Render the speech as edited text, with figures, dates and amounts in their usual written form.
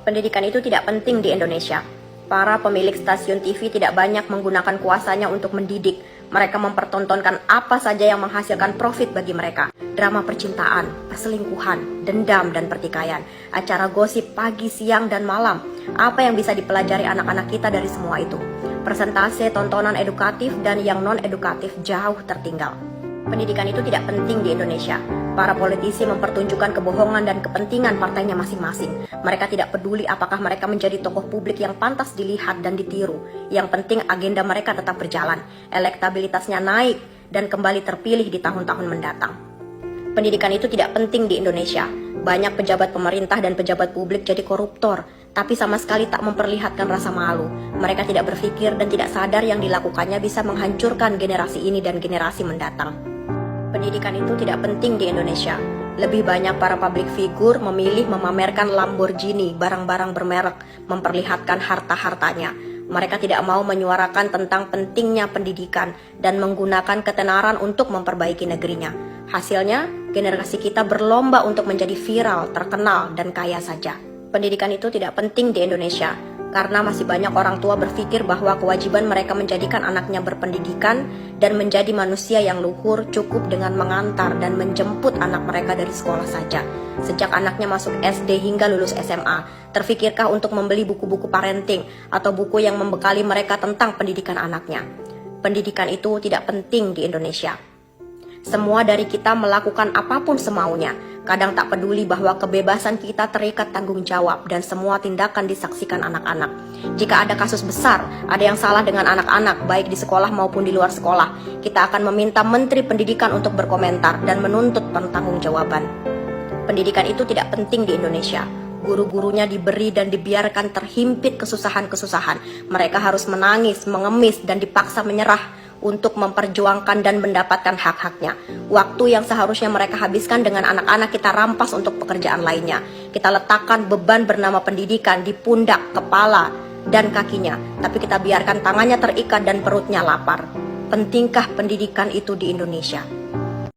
Pendidikan itu tidak penting di Indonesia. Para pemilik stasiun TV tidak banyak menggunakan kuasanya untuk mendidik. Mereka mempertontonkan apa saja yang menghasilkan profit bagi mereka. Drama percintaan, perselingkuhan, dendam dan pertikaian. Acara gosip pagi, siang, dan malam. Apa yang bisa dipelajari anak-anak kita dari semua itu? Persentase tontonan edukatif dan yang non-edukatif jauh tertinggal. Pendidikan itu tidak penting di Indonesia. Para politisi mempertunjukkan kebohongan dan kepentingan partainya masing-masing. Mereka tidak peduli apakah mereka menjadi tokoh publik yang pantas dilihat dan ditiru. Yang penting agenda mereka tetap berjalan, elektabilitasnya naik, dan kembali terpilih di tahun-tahun mendatang. Pendidikan itu tidak penting di Indonesia. Banyak pejabat pemerintah dan pejabat publik jadi koruptor, tapi sama sekali tak memperlihatkan rasa malu. Mereka tidak berpikir dan tidak sadar yang dilakukannya bisa menghancurkan generasi ini dan generasi mendatang. Pendidikan itu tidak penting di Indonesia. Lebih banyak para public figure memilih memamerkan Lamborghini, barang-barang bermerek, memperlihatkan harta-hartanya. Mereka tidak mau menyuarakan tentang pentingnya pendidikan dan menggunakan ketenaran untuk memperbaiki negerinya. Hasilnya, generasi kita berlomba untuk menjadi viral, terkenal, dan kaya saja. Pendidikan itu tidak penting di Indonesia, karena masih banyak orang tua berpikir bahwa kewajiban mereka menjadikan anaknya berpendidikan dan menjadi manusia yang luhur cukup dengan mengantar dan menjemput anak mereka dari sekolah saja. Sejak anaknya masuk SD hingga lulus SMA, terfikirkah untuk membeli buku-buku parenting atau buku yang membekali mereka tentang pendidikan anaknya? Pendidikan itu tidak penting di Indonesia. Semua dari kita melakukan apapun semaunya. Kadang tak peduli bahwa kebebasan kita terikat tanggung jawab dan semua tindakan disaksikan anak-anak. Jika ada kasus besar, ada yang salah dengan anak-anak, baik di sekolah maupun di luar sekolah, kita akan meminta Menteri Pendidikan untuk berkomentar dan menuntut pertanggungjawaban. Pendidikan itu tidak penting di Indonesia. Guru-gurunya diberi dan dibiarkan terhimpit kesusahan-kesusahan. Mereka harus menangis, mengemis, dan dipaksa menyerah untuk memperjuangkan dan mendapatkan hak-haknya. Waktu yang seharusnya mereka habiskan dengan anak-anak kita rampas untuk pekerjaan lainnya. Kita letakkan beban bernama pendidikan di pundak, kepala, dan kakinya. Tapi kita biarkan tangannya terikat dan perutnya lapar. Pentingkah pendidikan itu di Indonesia?